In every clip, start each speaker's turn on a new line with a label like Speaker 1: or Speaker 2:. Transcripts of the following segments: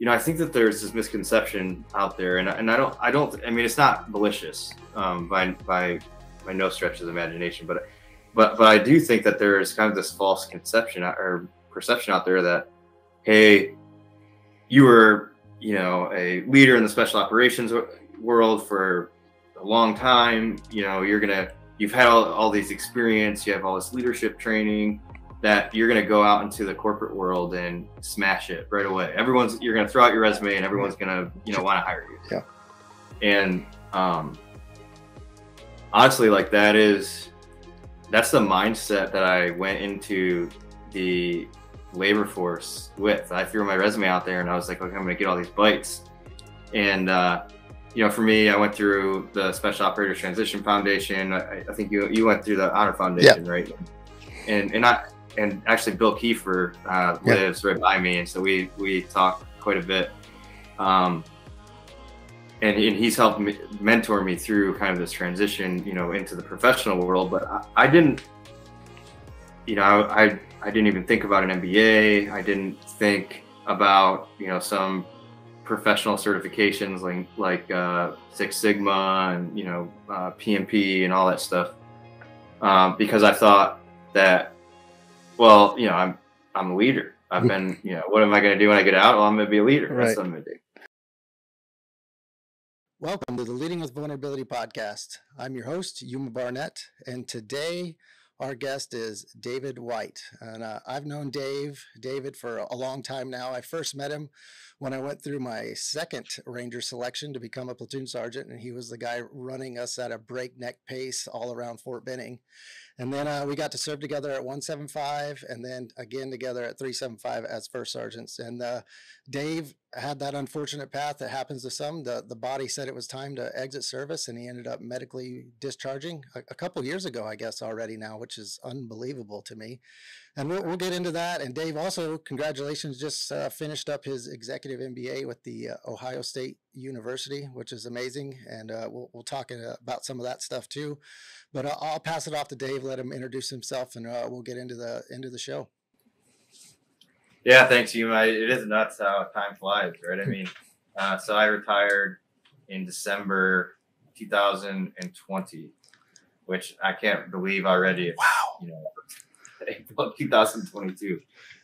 Speaker 1: I think that there's this misconception out there, and I mean, it's not malicious by no stretch of the imagination, but I do think that there is kind of this false conception or perception out there that, hey, you were, a leader in the special operations world for a long time. You've had all these experience, you have all this leadership training, that you're going to go out into the corporate world and smash it right away. You're going to throw out your resume and everyone's going to, want to hire you.
Speaker 2: Yeah.
Speaker 1: And honestly, like that's the mindset that I went into the labor force with. I threw my resume out there and I was like, okay, I'm going to get all these bites. And, for me, I went through the Special Operators Transition Foundation. I think you went through the Honor Foundation, right? And actually Bill Kiefer lives right by me, and so we talk quite a bit, and he's helped mentor me through kind of this transition, into the professional world. But I didn't, I didn't even think about an MBA. I didn't think about some professional certifications like Six Sigma and PMP and all that stuff, because I thought that, well, I'm a leader. I've been, what am I going to do when I get out? Well, I'm going to be a leader.
Speaker 2: Right.
Speaker 1: That's what I'm going to do.
Speaker 2: Welcome to the Leading with Vulnerability podcast. I'm your host, Yuma Barnett, and today our guest is David White. And I've known David for a long time now. I first met him when I went through my second Ranger selection to become a platoon sergeant, and he was the guy running us at a breakneck pace all around Fort Benning. And then we got to serve together at 175 and then again together at 375 as first sergeants. And Dave had that unfortunate path that happens to some. The body said it was time to exit service, and he ended up medically discharging a couple years ago, I guess, already now, which is unbelievable to me. And we'll get into that. And Dave, also, congratulations, just finished up his executive MBA with the Ohio State University, which is amazing. And we'll talk about some of that stuff too. But I'll pass it off to Dave, let him introduce himself, and we'll get into the show.
Speaker 1: Yeah, thanks, Yuma. It is nuts how time flies, right? I mean, so I retired in December 2020, which I can't believe already. It's,
Speaker 2: wow.
Speaker 1: April 2022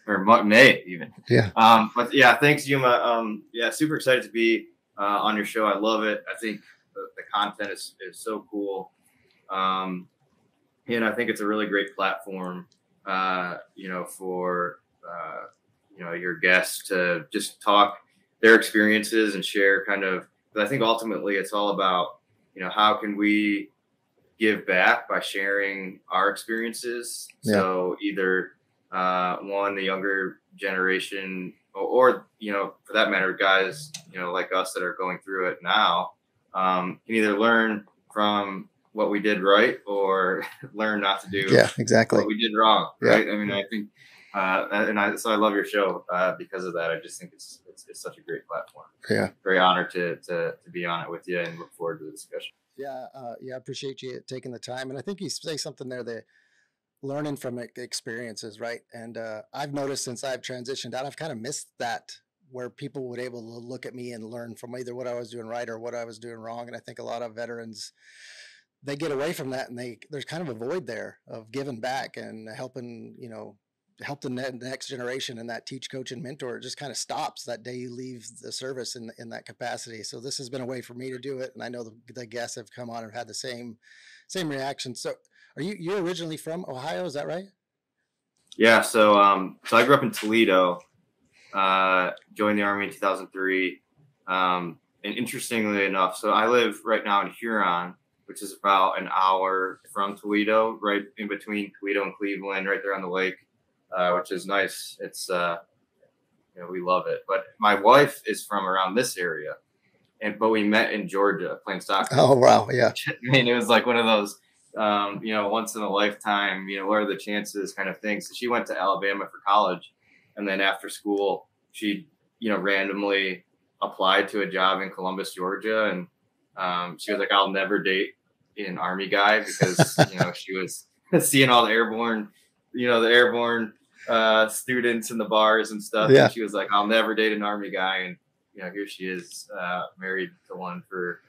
Speaker 1: or May even.
Speaker 2: Yeah.
Speaker 1: But yeah, thanks, Yuma. Yeah, super excited to be on your show. I love it. I think the content is so cool. And I think it's a really great platform, for, your guests to just talk their experiences and share kind of, but I think ultimately it's all about, how can we give back by sharing our experiences. Yeah. So either, the younger generation or, for that matter, guys, like us that are going through it now, can either learn from what we did right or learn not to do
Speaker 2: exactly
Speaker 1: what we did wrong. Right. I mean, I think, so I love your show because of that. I just think it's such a great platform.
Speaker 2: Yeah.
Speaker 1: Very honored to be on it with you and look forward to the discussion.
Speaker 2: Yeah. I appreciate you taking the time. And I think you say something there that learning from experiences, right? And I've noticed since I've transitioned out, I've kind of missed that, where people would able to look at me and learn from either what I was doing right or what I was doing wrong. And I think a lot of veterans, they get away from that, and there's kind of a void there of giving back and helping, help the next generation, and that teach, coach, and mentor. It just kind of stops that day you leave the service in that capacity. So this has been a way for me to do it. And I know the guests have come on and had the same reaction. So you're originally from Ohio, is that right?
Speaker 1: Yeah. So I grew up in Toledo, joined the Army in 2003. And interestingly enough, so I live right now in Huron, which is about an hour from Toledo, right in between Toledo and Cleveland, right there on the lake, which is nice. It's, we love it. But my wife is from around this area, but we met in Georgia playing soccer.
Speaker 2: Oh, wow. Yeah.
Speaker 1: I mean, it was like one of those, once in a lifetime, what are the chances kind of thing. So she went to Alabama for college. And then after school, she, randomly applied to a job in Columbus, Georgia. And she was like, I'll never date an Army guy because, she was seeing all the airborne students in the bars and stuff.
Speaker 2: Yeah.
Speaker 1: And she was like, I'll never date an Army guy. here she is, married to one for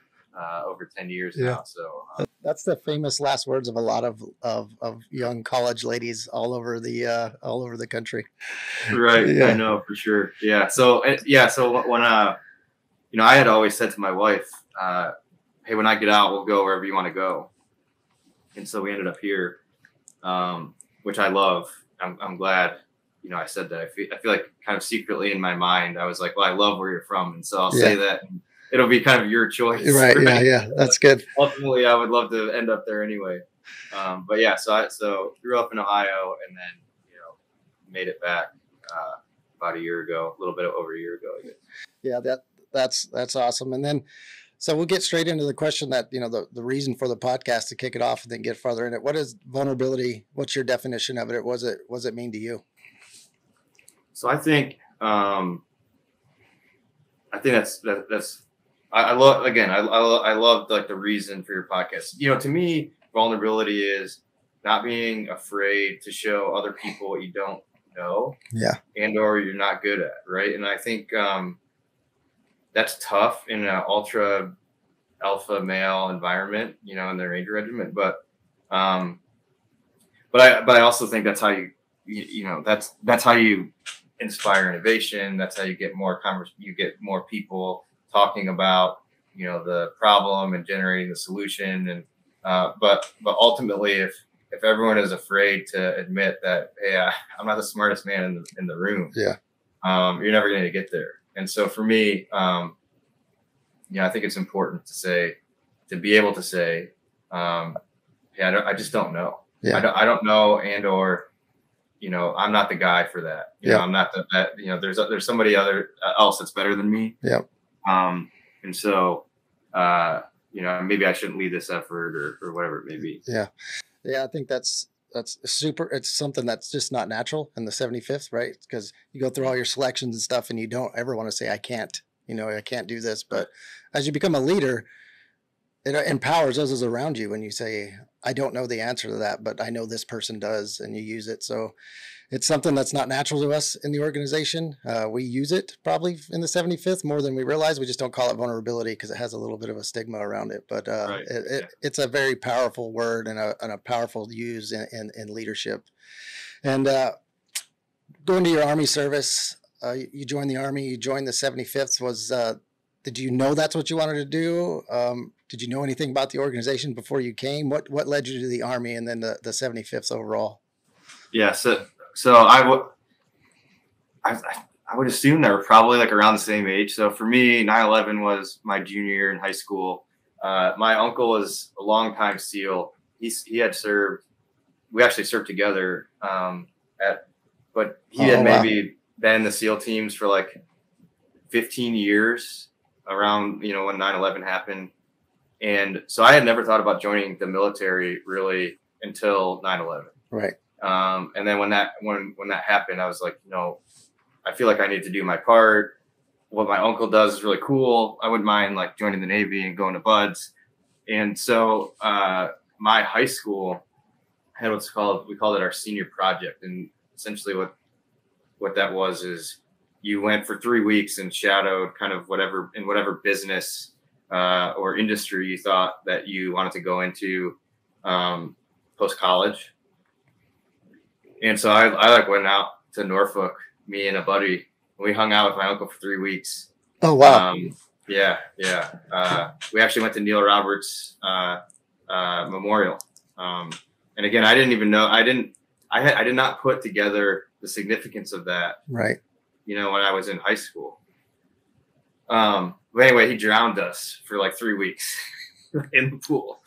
Speaker 1: over 10 years now. So
Speaker 2: that's the famous last words of a lot of young college ladies all over the country.
Speaker 1: Right. Yeah. I know for sure. Yeah. So when I had always said to my wife, hey, when I get out, we'll go wherever you want to go. And so we ended up here, which I love. I'm glad, I said that. I feel like kind of secretly in my mind, I was like, well, I love where you're from. And so I'll say that. It'll be kind of your choice.
Speaker 2: Right. Yeah. That's good.
Speaker 1: Ultimately, I would love to end up there anyway. But yeah, so grew up in Ohio and then, made it back about a year ago, a little bit over a year ago, I guess.
Speaker 2: Yeah, that's awesome. And then, so we'll get straight into the question that, the reason for the podcast to kick it off and then get farther in it. What is vulnerability? What's your definition of it? What does it mean to you?
Speaker 1: So I think that's I love, again, I love like the reason for your podcast. To me, vulnerability is not being afraid to show other people what you don't know.
Speaker 2: Yeah.
Speaker 1: And or you're not good at. Right. And I think that's tough in an ultra alpha male environment, in the Ranger Regiment. But I also think that's how that's how you inspire innovation. That's how you get more you get more people talking about, the problem and generating the solution. And, but ultimately, if everyone is afraid to admit that, hey, I'm not the smartest man in the room, you're never going to get there. And so for me, I think it's important to be able to say, I just don't know.
Speaker 2: Yeah.
Speaker 1: I don't know. And, or, I'm not the guy for that. I'm not there's somebody else that's better than me.
Speaker 2: Yeah.
Speaker 1: And so, maybe I shouldn't lead this effort or whatever it may be.
Speaker 2: Yeah. Yeah. I think that's super. It's something that's just not natural in the 75th, right? Because you go through all your selections and stuff and you don't ever want to say, I can't do this. But as you become a leader, it empowers those around you when you say, I don't know the answer to that, but I know this person does, and you use it. So it's something that's not natural to us in the organization. We use it probably in the 75th more than we realize. We just don't call it vulnerability because it has a little bit of a stigma around it. But it's a very powerful word and a powerful use in leadership. And going to your Army service, you joined the Army, you joined the 75th. Did you know that's what you wanted to do? Did you know anything about the organization before you came? What led you to the Army and then the 75th overall?
Speaker 1: Yeah, so I would assume that we're probably like around the same age. So for me, 9/11 was my junior year in high school. My uncle was a longtime SEAL. He had served. We actually served together. But he had maybe been in the SEAL teams for like 15 years around, when 9/11 happened. And so I had never thought about joining the military really until 9/11.
Speaker 2: Right.
Speaker 1: And then when that happened, I was like, I feel like I need to do my part. What my uncle does is really cool. I wouldn't mind like joining the Navy and going to BUD/S. And so my high school had we called it our senior project. And essentially what that was is you went for 3 weeks and shadowed kind of whatever business or industry you thought that you wanted to go into post-college. And so I went out to Norfolk, me and a buddy. We hung out with my uncle for 3 weeks.
Speaker 2: Oh, wow.
Speaker 1: Yeah. We actually went to Neil Roberts Memorial. And again, I didn't even know, I did not put together the significance of that.
Speaker 2: Right.
Speaker 1: When I was in high school. But anyway, he drowned us for like 3 weeks in the pool.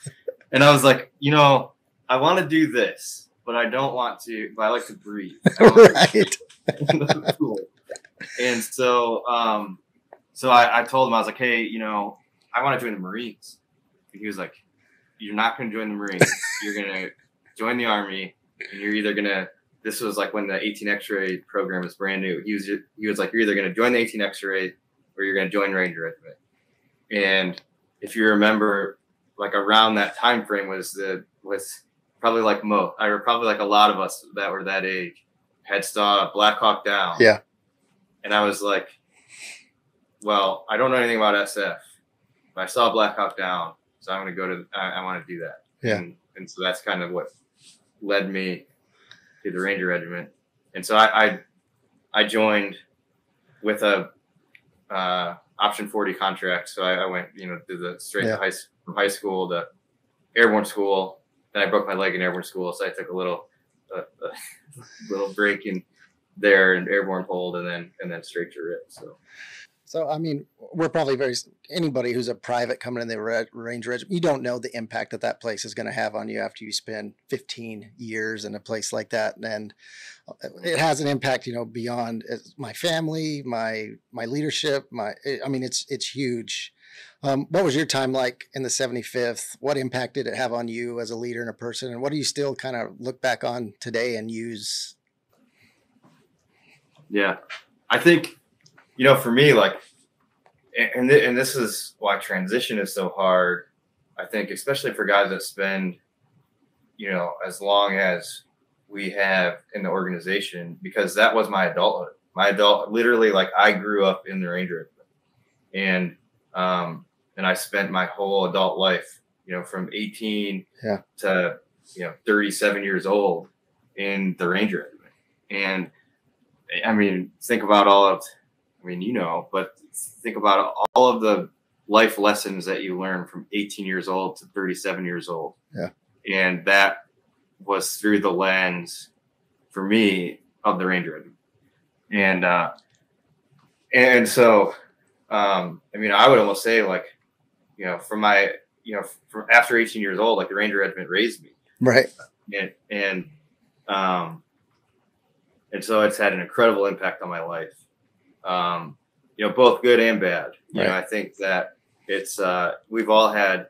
Speaker 1: And I was like, I want to do this, but I don't want to, but I like to breathe.
Speaker 2: Right.
Speaker 1: In the pool. And so, I told him, I was like, hey, I want to join the Marines. And he was like, you're not going to join the Marines. You're going to join the Army, and you're either going to, this was like when the 18 X-ray program was brand new. He was like, you're either going to join the 18 X-ray or you're going to join Ranger Regiment. And if you remember, like around that time frame was probably like probably like a lot of us that were that age had saw Black Hawk Down.
Speaker 2: Yeah.
Speaker 1: And I was like, well, I don't know anything about SF, but I saw Black Hawk Down, so I'm going to go to. I want to do that.
Speaker 2: Yeah.
Speaker 1: And so that's kind of what led me to the Ranger Regiment. And so I joined with a option 40 contract. So I went, to the straight to from high school to airborne school. Then I broke my leg in airborne school, so I took a little break in there in airborne hold, and then straight to RIP.
Speaker 2: So, I mean, we're probably anybody who's a private coming in the Ranger Regiment, you don't know the impact that place is going to have on you after you spend 15 years in a place like that. And it has an impact, beyond my family, my leadership, it's huge. What was your time like in the 75th? What impact did it have on you as a leader and a person? And what do you still kind of look back on today and use?
Speaker 1: Yeah, I think, for me, like, and this is why transition is so hard. I think, especially for guys that spend, as long as we have in the organization, because that was my adulthood. Literally, like, I grew up in the Ranger Regiment, and I spent my whole adult life, from 18 to 37 years old in the Ranger Regiment. And I mean, think about but think about all of the life lessons that you learn from 18 years old to 37 years old.
Speaker 2: Yeah.
Speaker 1: And that was through the lens, for me, of the Ranger Regiment. And so, I would almost say, like, from after 18 years old, like, the Ranger Regiment raised me.
Speaker 2: Right.
Speaker 1: And so it's had an incredible impact on my life. Both good and bad.
Speaker 2: Right.
Speaker 1: I think that it's we've all had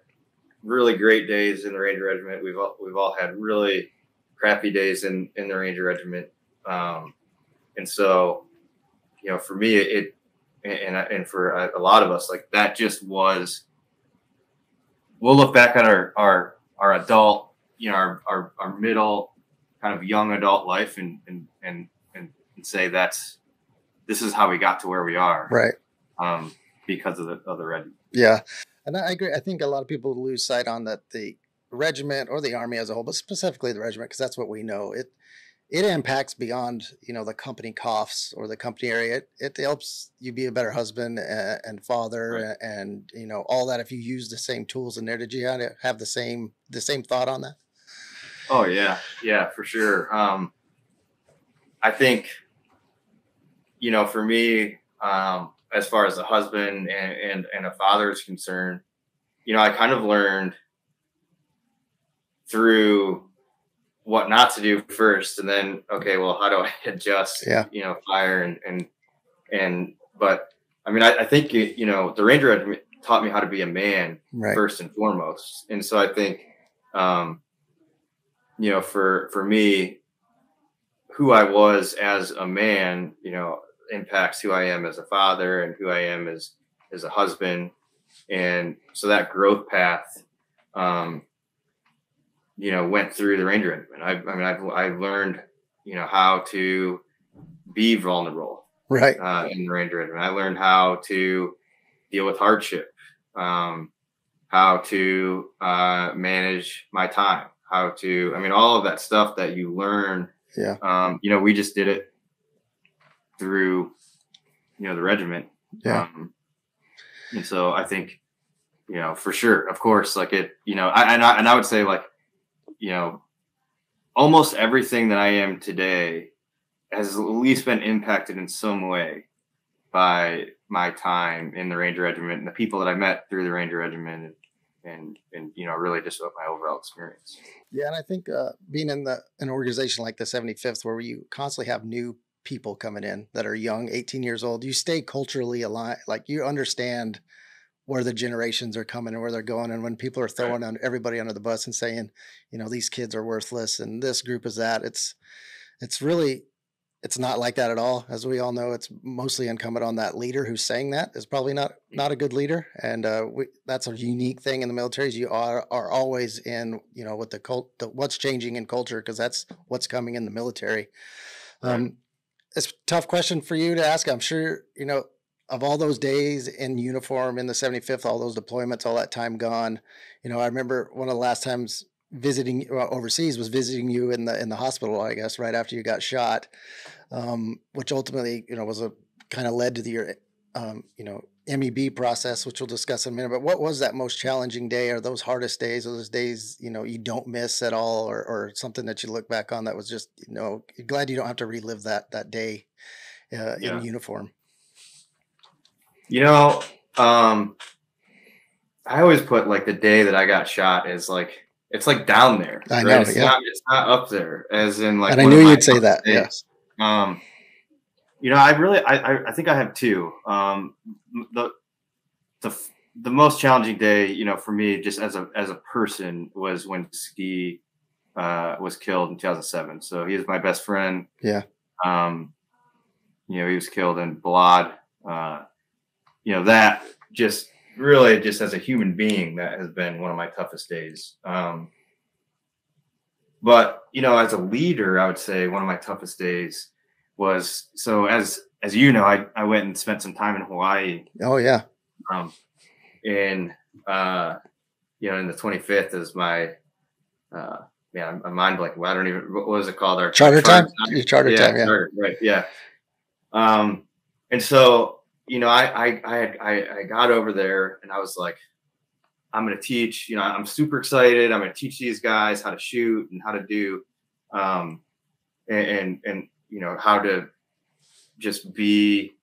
Speaker 1: really great days in the Ranger Regiment. We've all had really crappy days in the Ranger Regiment. And so, for me, and for a lot of us, like, that just was. We'll look back at our adult, our middle, kind of young adult life, and say this is how we got to where we are,
Speaker 2: right?
Speaker 1: Because of the regiment.
Speaker 2: Yeah, and I agree. I think a lot of people lose sight on that the regiment or the Army as a whole, but specifically the regiment, because that's what we know. It impacts beyond the company coffs or the company area. It helps you be a better husband and father, right, and all that. If you use the same tools in there, did you have the same thought on that?
Speaker 1: Oh yeah, for sure. I think, for me, as far as a husband and a father is concerned, I kind of learned through what not to do first, and then, okay, well, how do I adjust? Fire but I think the Ranger Regiment taught me how to be a man, right, first and foremost. And so I think for me, who I was as a man, impacts who I am as a father and who I am as a husband. And so that growth path, went through the Ranger Regiment. I've learned, how to be vulnerable,
Speaker 2: right,
Speaker 1: in the Ranger Regiment. I learned how to deal with hardship, how to manage my time, how to, all of that stuff that you learn.
Speaker 2: Yeah.
Speaker 1: We just did it through, the regiment.
Speaker 2: Yeah.
Speaker 1: And so I think, for sure, of course, like it, I would say, like, almost everything that I am today has at least been impacted in some way by my time in the Ranger Regiment and the people that I met through the Ranger Regiment, and really just my overall experience.
Speaker 2: Yeah, and I think being in an organization like the 75th, where you constantly have new people coming in that are young, 18 years old, you stay culturally aligned. Like, you understand where the generations are coming and where they're going. And when people are throwing everybody under the bus and saying, these kids are worthless and this group is that, it's not like that at all. As we all know, it's mostly incumbent on that leader who's saying that is probably not a good leader. And that's a unique thing in the military, is you are always in, with the what's changing in culture, because that's what's coming in the military. It's a tough question for you to ask. I'm sure, of all those days in uniform in the 75th, all those deployments, all that time gone, I remember one of the last times visiting overseas was visiting you in the hospital, I guess, right after you got shot, which ultimately, was a kind of led to your, MEB process, which we'll discuss in a minute. But what was that most challenging day, or those hardest days, or those days, you don't miss at all, or something that you look back on that was just, glad you don't have to relive that day in
Speaker 1: Yeah.
Speaker 2: uniform.
Speaker 1: I always put like the day that I got shot is like, it's like down there,
Speaker 2: I
Speaker 1: right?
Speaker 2: know,
Speaker 1: It's
Speaker 2: yeah.
Speaker 1: not up there as in like
Speaker 2: And I
Speaker 1: one
Speaker 2: knew
Speaker 1: of my
Speaker 2: you'd say
Speaker 1: toughest
Speaker 2: that, yeah.
Speaker 1: days. I think I have two. The the most challenging day, for me, just as a person, was when Ski was killed in 2007. So he was my best friend.
Speaker 2: Yeah.
Speaker 1: He was killed in Balad. That just really, just as a human being, that has been one of my toughest days. But as a leader, I would say one of my toughest days was, so as I went and spent some time in Hawaii.
Speaker 2: Oh yeah.
Speaker 1: In the 25th is my I'm mind blank. I don't even, what was it called? Our
Speaker 2: Charter time?
Speaker 1: time?
Speaker 2: Charter time, yeah.
Speaker 1: Charter, right. Yeah. And so, I got over there and I was like, I'm going to teach, I'm super excited. I'm going to teach these guys how to shoot and how to do, and how to just be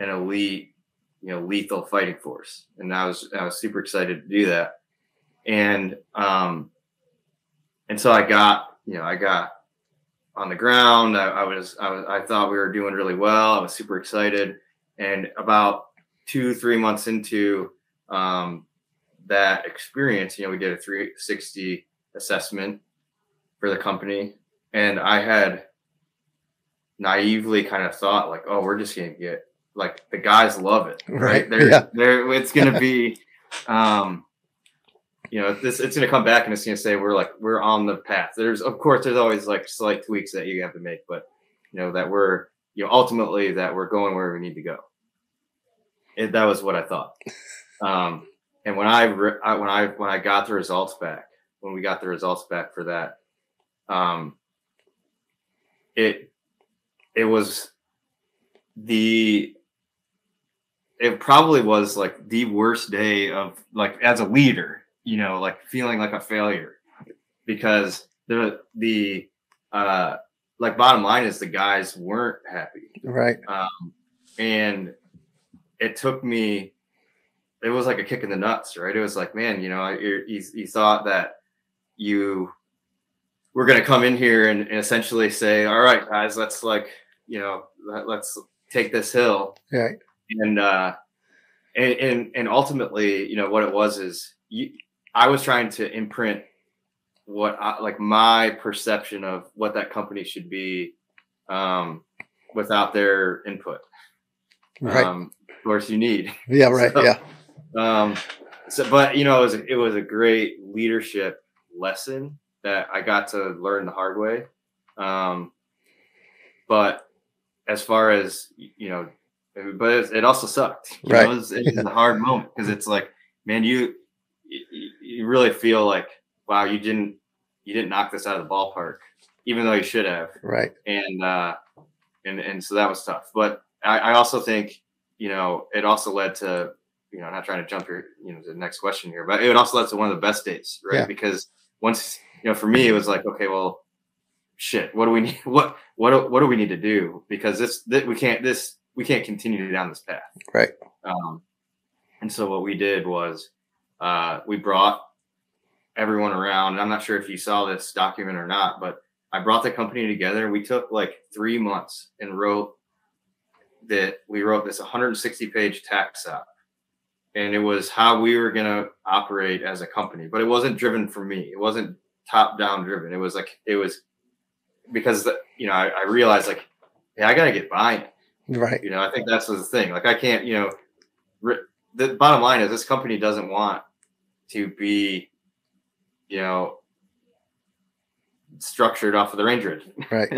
Speaker 1: an elite, lethal fighting force. And I was super excited to do that. And so I got on the ground. I thought we were doing really well. I was super excited. And about 2-3 months into that experience, we did a 360 assessment for the company. And I had naively kind of thought like, oh, we're just going to get, like, the guys love it, right? It's going to be, it's going to come back and it's going to say, we're on the path. There's always like slight tweaks that you have to make, but that we're, ultimately that we're going where we need to go. That was what I thought. And when I got the results back, when we got the results back for that, it probably was like the worst day of, like, as a leader, like feeling like a failure, because the bottom line is the guys weren't happy.
Speaker 2: Right.
Speaker 1: And it took me, it was like a kick in the nuts, right? It was like, man, you thought that you were going to come in here and essentially say, all right, guys, let's let's take this hill.
Speaker 2: Right.
Speaker 1: And ultimately, what it was is I was trying to imprint my perception of what that company should be, without their input.
Speaker 2: Right.
Speaker 1: Of course you need.
Speaker 2: Yeah. Right.
Speaker 1: So,
Speaker 2: yeah.
Speaker 1: But it was a great leadership lesson that I got to learn the hard way. But as far as, but it also sucked.
Speaker 2: Right.
Speaker 1: It was a hard moment, because it's like, man, you really feel like, wow, you didn't knock this out of the ballpark, even though you should have.
Speaker 2: Right.
Speaker 1: And so that was tough. But I also think, it also led to, not trying to jump here, to the next question here, but it also led to one of the best days, right?
Speaker 2: Yeah.
Speaker 1: Because once, for me, it was like, okay, well, shit, what do we need? What do we need to do? Because we can't continue down this path.
Speaker 2: Right.
Speaker 1: And so what we did was, we brought everyone around. I'm not sure if you saw this document or not, but I brought the company together. We took like 3 months and wrote this 160-page tax op. And it was how we were going to operate as a company, but it wasn't driven from me. It wasn't top down driven. It was because I realized, like, hey, I got to get buy-in.
Speaker 2: Right.
Speaker 1: I think that's the thing. Like, I can't, the bottom line is this company doesn't want to be, structured off of the range grid.
Speaker 2: Right.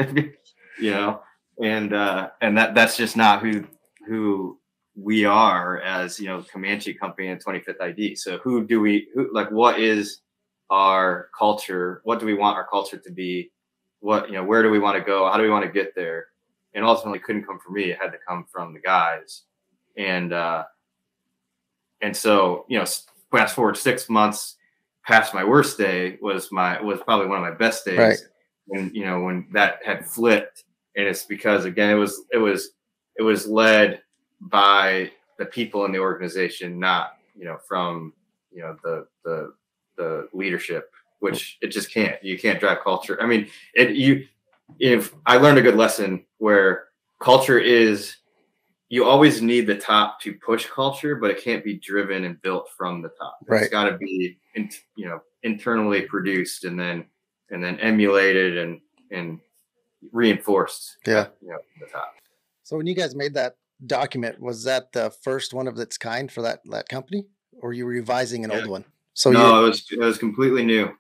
Speaker 1: And that's just not who we are as, Comanche company and 25th ID. So what is our culture? What do we want our culture to be? Where do we want to go? How do we want to get there? And ultimately couldn't come from me. It had to come from the guys. And so, fast forward 6 months past my worst day was probably one of my best days.
Speaker 2: Right.
Speaker 1: When that had flipped, and it's because, again, it was led by the people in the organization, not, from, the leadership, which it just you can't drive culture. I mean, if I learned a good lesson where culture is, you always need the top to push culture, but it can't be driven and built from the top.
Speaker 2: Right.
Speaker 1: It's got to be, internally produced and then emulated and reinforced.
Speaker 2: Yeah.
Speaker 1: At, the top.
Speaker 2: So when you guys made that document, was that the first one of its kind for that company, or you were revising an old one? So
Speaker 1: no, it was completely new.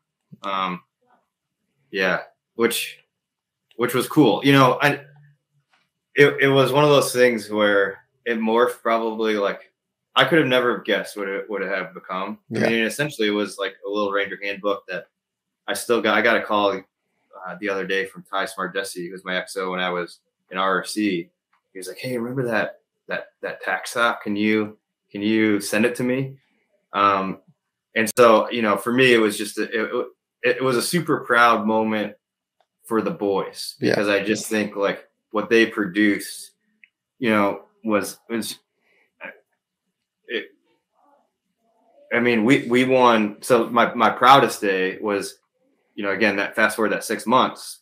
Speaker 1: Which was cool. It was one of those things where it morphed probably like I could have never guessed what it would have become.
Speaker 2: Yeah.
Speaker 1: I mean, essentially it was like a little Ranger handbook that I got a call the other day from Ty Smardesi, who was my XO when I was in RRC. He was like, "Hey, remember that tax doc? Can you send it to me?" And so, for me, it was just it was a super proud moment for the boys, because I just think like what they produced, was it. I mean, we won. So my proudest day was, again, that fast forward that 6 months,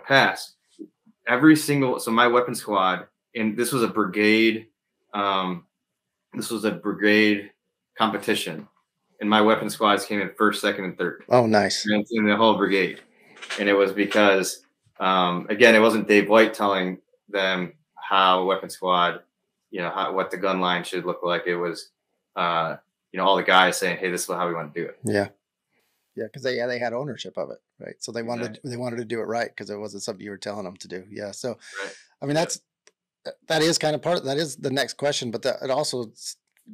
Speaker 1: past so my weapon squad, and this was a brigade competition, and my weapon squads came in first, second, and third.
Speaker 2: Oh, nice.
Speaker 1: In the whole brigade. And it was because, again, it wasn't Dave White telling them how weapon squad, what the gun line should look like. It was, all the guys saying, "Hey, this is how we want to do it."
Speaker 2: Yeah. Yeah. Cause they had ownership of it. Right. So they wanted to do it right, because it wasn't something you were telling them to do. Yeah. So,
Speaker 1: right.
Speaker 2: I mean, that is kind of that is the next question, but it also,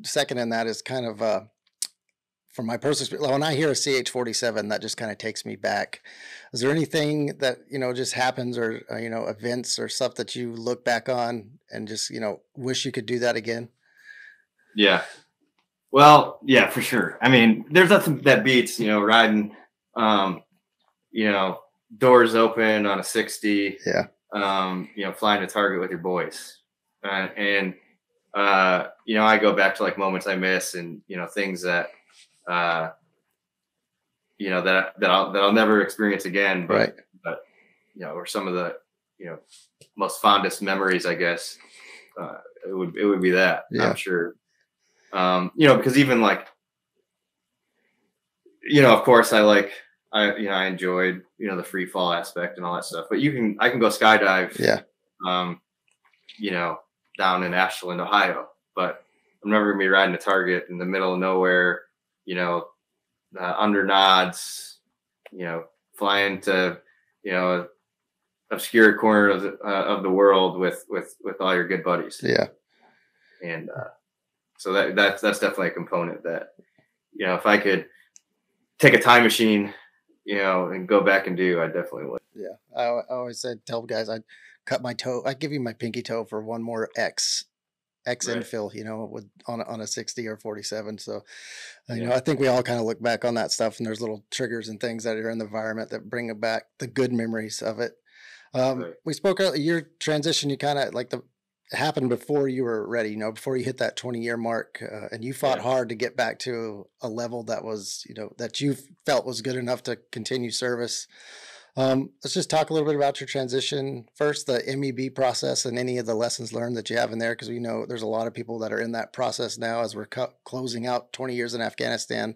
Speaker 2: second in that is kind of, from my personal experience, when I hear a CH-47, that just kind of takes me back. Is there anything that, just happens, or, events or stuff that you look back on and just, wish you could do that again?
Speaker 1: Yeah. Well, yeah, for sure. I mean, there's nothing that beats, riding, doors open on a 60,
Speaker 2: yeah.
Speaker 1: Flying to Target with your boys. I go back to like moments I miss, and, things that, that I'll never experience again, but,
Speaker 2: right.
Speaker 1: Or some of the, most fondest memories, I guess, it would be that.
Speaker 2: Yeah.
Speaker 1: I'm sure. Because even like, of course I enjoyed, the free fall aspect and all that stuff, but I can go skydive,
Speaker 2: yeah.
Speaker 1: Down in Ashland, Ohio, but I'm never gonna be riding a Target in the middle of nowhere, under nods, flying to, obscure corner of the world with all your good buddies.
Speaker 2: Yeah.
Speaker 1: And, so that's definitely a component that, if I could take a time machine, and go back and do, I definitely would.
Speaker 2: Yeah. I always tell guys, I'd cut my toe. I'd give you my pinky toe for one more X right. Infill, with on a 60 or 47. So, I think we all kind of look back on that stuff, and there's little triggers and things that are in the environment that bring back the good memories of it. Right. We spoke earlier, your transition, you kind of like happened before you were ready, before you hit that 20-year mark, and you fought hard to get back to a level that was, that you felt was good enough to continue service. Let's just talk a little bit about your transition. First, the MEB process and any of the lessons learned that you have in there, because we know there's a lot of people that are in that process now as we're closing out 20 years in Afghanistan.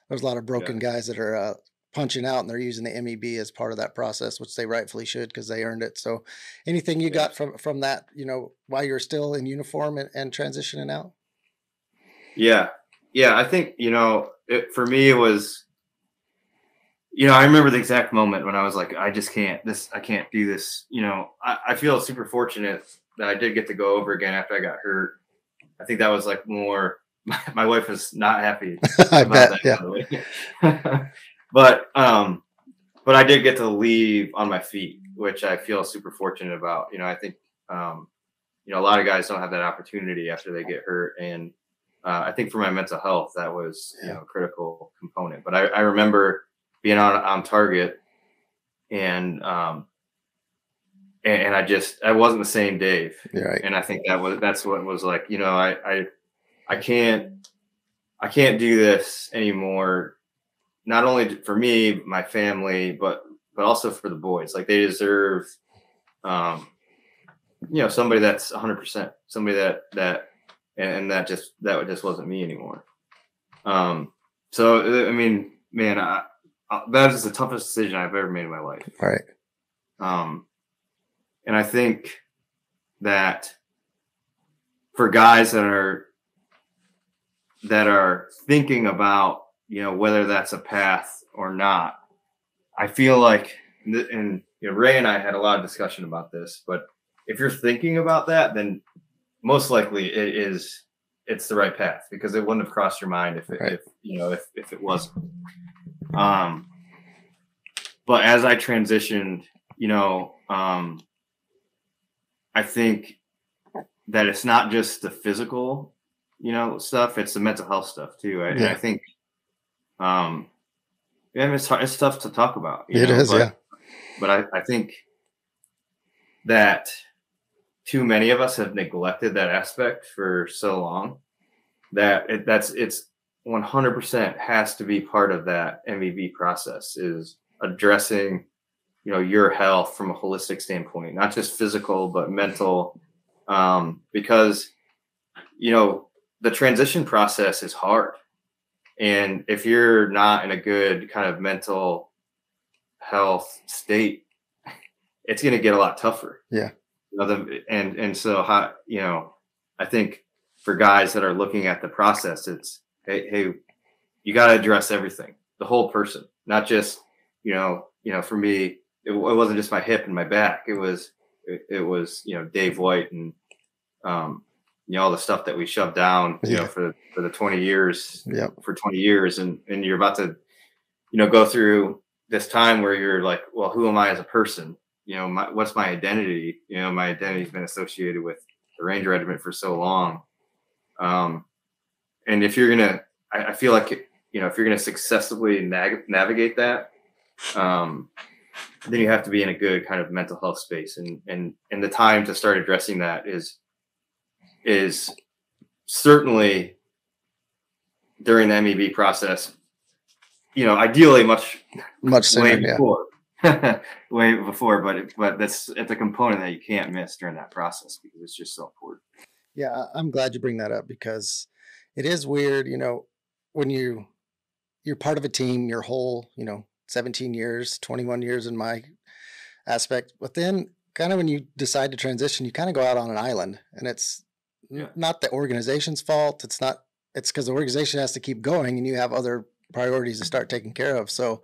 Speaker 2: There's a lot of broken guys that are punching out, and they're using the MEB as part of that process, which they rightfully should, because they earned it. So anything you got from that, while you're still in uniform and transitioning out?
Speaker 1: Yeah. I think, for me, it was, I remember the exact moment when I was like, I can't do this. I feel super fortunate that I did get to go over again after I got hurt. I think that was like more. My wife was not happy
Speaker 2: I
Speaker 1: about
Speaker 2: bet.
Speaker 1: that,
Speaker 2: Yeah.
Speaker 1: by the way. But I did get to leave on my feet, which I feel super fortunate about. I think a lot of guys don't have that opportunity after they get hurt, and I think for my mental health, that was a critical component. But I remember being on target, and I wasn't the same Dave.
Speaker 2: Right.
Speaker 1: And I think that's what was like. I can't do this anymore. Not only for me, my family, but also for the boys. Like, they deserve, somebody that's 100%, somebody that just wasn't me anymore. So I mean, man, that is the toughest decision I've ever made in my life.
Speaker 2: Right.
Speaker 1: And I think that for guys that are thinking about, whether that's a path or not, I feel like, and Ray and I had a lot of discussion about this, but if you're thinking about that, then most likely it's the right path, because it wouldn't have crossed your mind if it wasn't. But as I transitioned, I think that it's not just the physical, stuff; it's the mental health stuff too. And I think, it's tough to talk about.
Speaker 2: It is,
Speaker 1: But I think that too many of us have neglected that aspect for so long that it's 100% has to be part of that MBB process, is addressing, your health from a holistic standpoint, not just physical, but mental. Because, the transition process is hard. And if you're not in a good kind of mental health state, it's going to get a lot tougher.
Speaker 2: Yeah.
Speaker 1: So I think for guys that are looking at the process, it's, hey, you got to address everything, the whole person, not just, for me, it wasn't just my hip and my back. It was Dave White and, all the stuff that we shoved down, for the 20 years, for 20 years. And you're about to, go through this time where you're like, well, who am I as a person? What's my identity? My identity's been associated with the Ranger Regiment for so long. And if you're going to, I feel like, if you're going to successfully navigate that, then you have to be in a good kind of mental health space. And the time to start addressing that is certainly during the MEB process, ideally much
Speaker 2: sooner,
Speaker 1: way before, but it's a component that you can't miss during that process, because it's just so important.
Speaker 2: Yeah, I'm glad you bring that up, because it is weird, when you're part of a team your whole, 17 years, 21 years in my aspect, but then kind of when you decide to transition, you kind of go out on an island, and it's not the organization's fault. It's because the organization has to keep going, and you have other priorities to start taking care of. So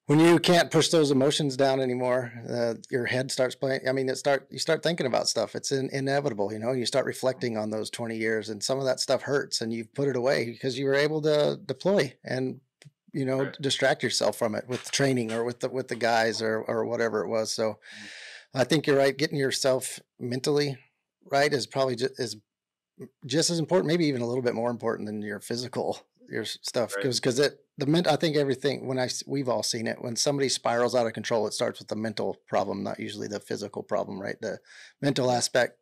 Speaker 2: when you can't push those emotions down anymore, your head starts playing. I mean, you start thinking about stuff. It's inevitable, you start reflecting on those 20 years, and some of that stuff hurts, and you've put it away because you were able to deploy and, distract yourself from it with training or with the guys or whatever it was. So I think you're right. Getting yourself mentally right is probably just as important, maybe even a little bit more important than your stuff. Because I think everything, we've all seen it, when somebody spirals out of control, it starts with the mental problem, not usually the physical problem, right? The mental aspect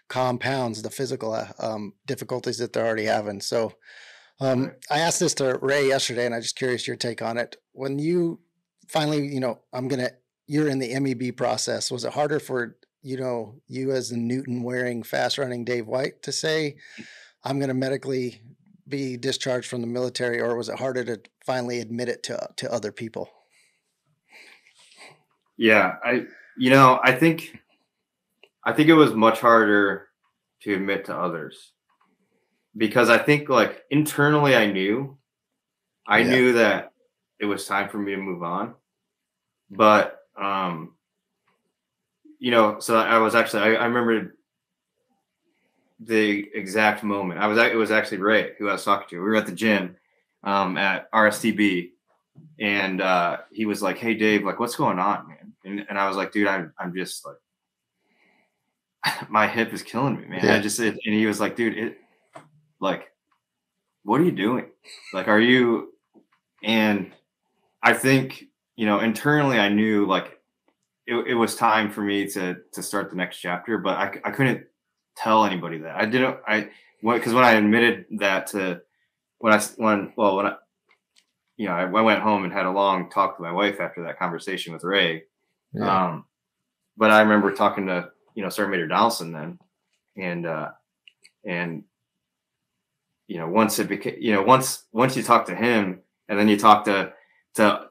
Speaker 2: compounds the physical difficulties that they're already having. So I asked this to Ray yesterday, and I'm just curious your take on it. When you finally, you're in the MEB process, was it harder for, you as a Newton wearing fast running Dave White to say, I'm going to medically be discharged from the military, or was it harder to finally admit it to other people?
Speaker 1: Yeah, I think it was much harder to admit to others, because I think, like, internally I knew that it was time for me to move on. But, so I was actually, I remember the exact moment. It was actually Ray who I was talking to. We were at the gym at RSTB, and he was like, "Hey Dave, like what's going on, man?" And I was like, "Dude, I'm just like my hip is killing me, man."
Speaker 2: Yeah.
Speaker 1: And he was like, "Dude, like what are you doing? Like are you?" And I think, internally I knew like it was time for me to start the next chapter, but I couldn't tell anybody that. Because when I admitted that to when I I went home and had a long talk with my wife after that conversation with Ray.
Speaker 2: Yeah.
Speaker 1: But I remember talking to Sergeant Major Donaldson then, and once it became once you talk to him and then you talk to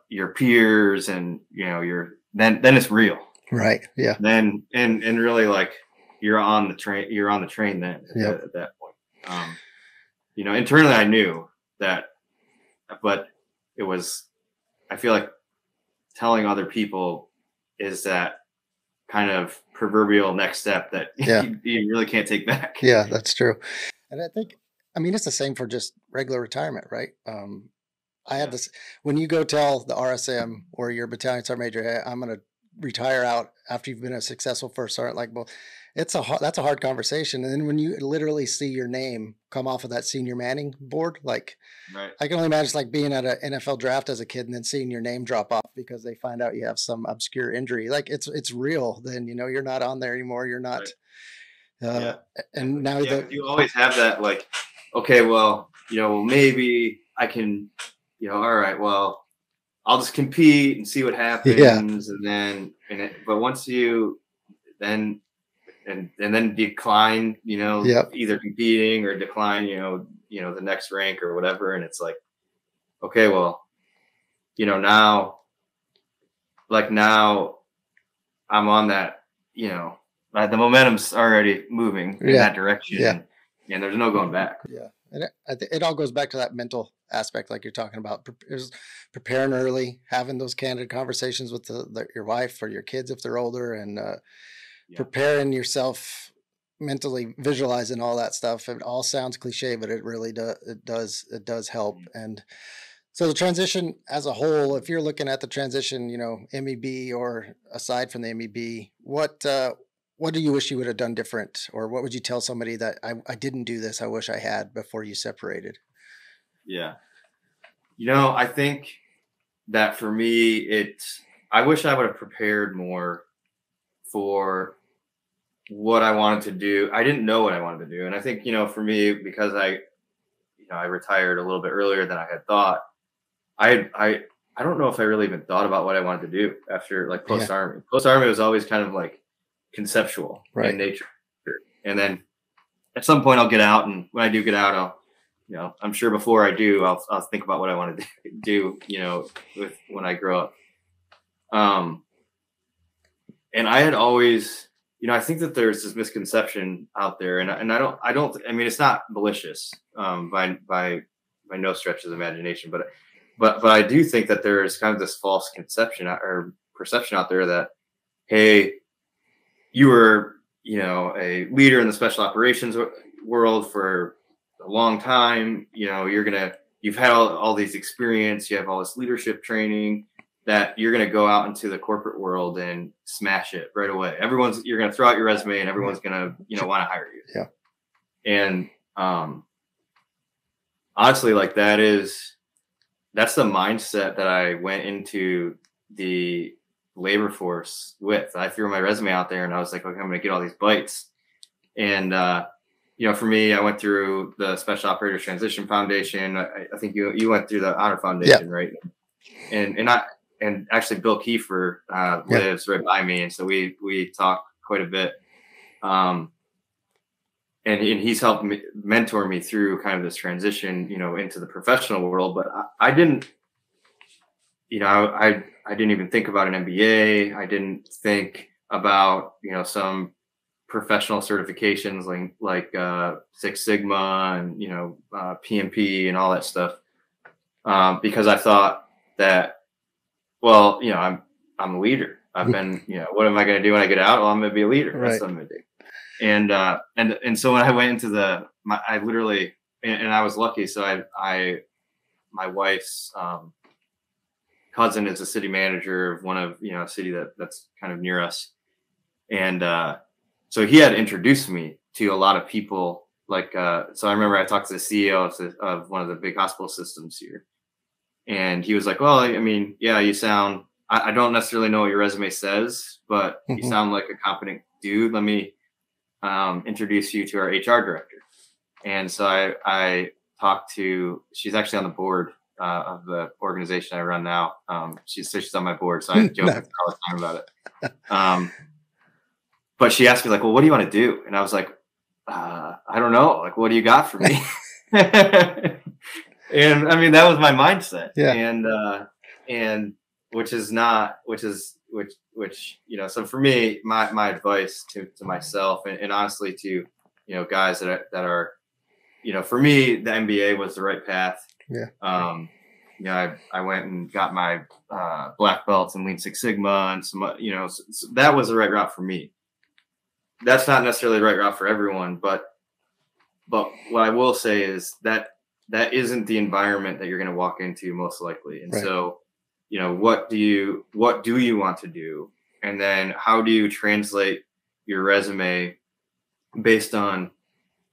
Speaker 1: your peers and then it's real.
Speaker 2: Right. Yeah.
Speaker 1: Then and really like you're on the train then at that point. Internally I knew that, but it was, I feel like telling other people is that kind of proverbial next step that you really can't take back.
Speaker 2: Yeah, that's true. And I mean, it's the same for just regular retirement, right? I had this, when you go tell the RSM or your battalion sergeant major, "Hey, I'm going to retire out after you've been a successful first sergeant," like, well, that's a hard conversation. And then when you literally see your name come off of that senior manning board, like,
Speaker 1: Right.
Speaker 2: I can only imagine like being at an NFL draft as a kid and then seeing your name drop off because they find out you have some obscure injury. Like it's real. Then, you're not on there anymore. You're not.
Speaker 1: Right.
Speaker 2: And now
Speaker 1: you always have that like, okay, well, maybe I can, all right, well, I'll just compete and see what happens. And then, but once you then, and then decline, either competing or decline, the next rank or whatever. And it's like, okay, well, now I'm on that, the momentum's already moving in that direction, and there's no going back.
Speaker 2: Yeah, and it all goes back to that mental aspect, like you're talking about, preparing early, having those candid conversations with your wife or your kids if they're older, and preparing yourself mentally, visualizing all that stuff. It all sounds cliche, but it really does help. And so the transition as a whole, if you're looking at the transition, MEB or aside from the MEB, what do you wish you would have done different? Or what would you tell somebody that I didn't do this, I wish I had before you separated?
Speaker 1: Yeah. I think that for me, I wish I would have prepared more for what I wanted to do. I didn't know what I wanted to do. And I think, for me, because I retired a little bit earlier than I had thought, I don't know if I really even thought about what I wanted to do after like post army. Post army was always kind of like conceptual in nature. And then at some point I'll get out, and when I do get out, I'm sure before I do, I'll think about what I want to do, when I grow up. And I had always, I think that there's this misconception out there, and I don't, I mean, it's not malicious, by no stretch of the imagination, but I do think that there is kind of this false conception or perception out there that, hey, you were, a leader in the special operations world for a long time. You've had all these experience, you have all this leadership training, that you're going to go out into the corporate world and smash it right away. You're going to throw out your resume and everyone's going to, want to hire you.
Speaker 2: Yeah.
Speaker 1: And, honestly, like that's the mindset that I went into the labor force with. I threw my resume out there and I was like, okay, I'm going to get all these bites. And, for me, I went through the Special Operators Transition Foundation. I think you went through the Honor Foundation, right? And actually Bill Kiefer lives right by me. And so we talk quite a bit. And he's helped mentor me through kind of this transition, into the professional world. But I didn't, I didn't even think about an MBA. I didn't think about, some professional certifications like Six Sigma and, PMP and all that stuff. Because I thought that, well, I'm a leader. I've been, what am I going to do when I get out? Well, I'm going to be a leader. That's what I'm going to do. And so when I went into I literally, and I was lucky. So my wife's cousin is a city manager of one of, a city that's kind of near us. And so he had introduced me to a lot of people. So I remember I talked to the CEO of one of the big hospital systems here. And he was like, well, I mean, yeah, you sound, I don't necessarily know what your resume says, but you sound like a competent dude. Let me introduce you to our HR director. And so I talked to, she's actually on the board of the organization I run now. She's on my board, so I joke all the time about it. But she asked me like, well, what do you want to do? And I was like, I don't know. Like, what do you got for me? And I mean, that was my mindset.
Speaker 2: Yeah.
Speaker 1: And which, so for me, my advice to myself and honestly to, guys that are, for me, the MBA was the right path.
Speaker 2: Yeah.
Speaker 1: I went and got my black belts in Lean Six Sigma and some, so that was the right route for me. That's not necessarily the right route for everyone, but what I will say is that isn't the environment that you're going to walk into most likely. And so, what do you want to do? And then how do you translate your resume based on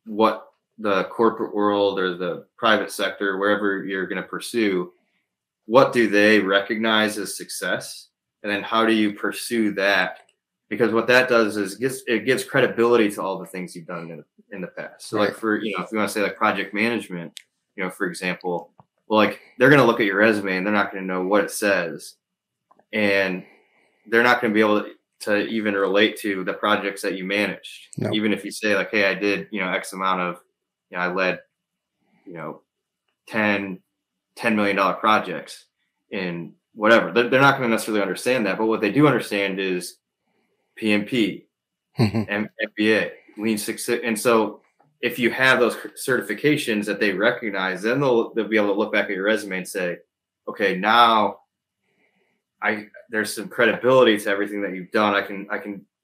Speaker 1: what the corporate world or the private sector, wherever you're going to pursue, what do they recognize as success? And then how do you pursue that? Because what that does is it gives credibility to all the things you've done in the past. So like for, if you want to say like project management, for example, well, like they're going to look at your resume and they're not going to know what it says. And they're not going to be able to even relate to the projects that you managed. No. Even if you say like, hey, I did, X amount of, I led, $10 million projects in whatever. They're not going to necessarily understand that. But what they do understand is PMP, MBA, Lean Six Sigma. And so if you have those certifications that they recognize, then they'll be able to look back at your resume and say, okay, now there's some credibility to everything that you've done. I can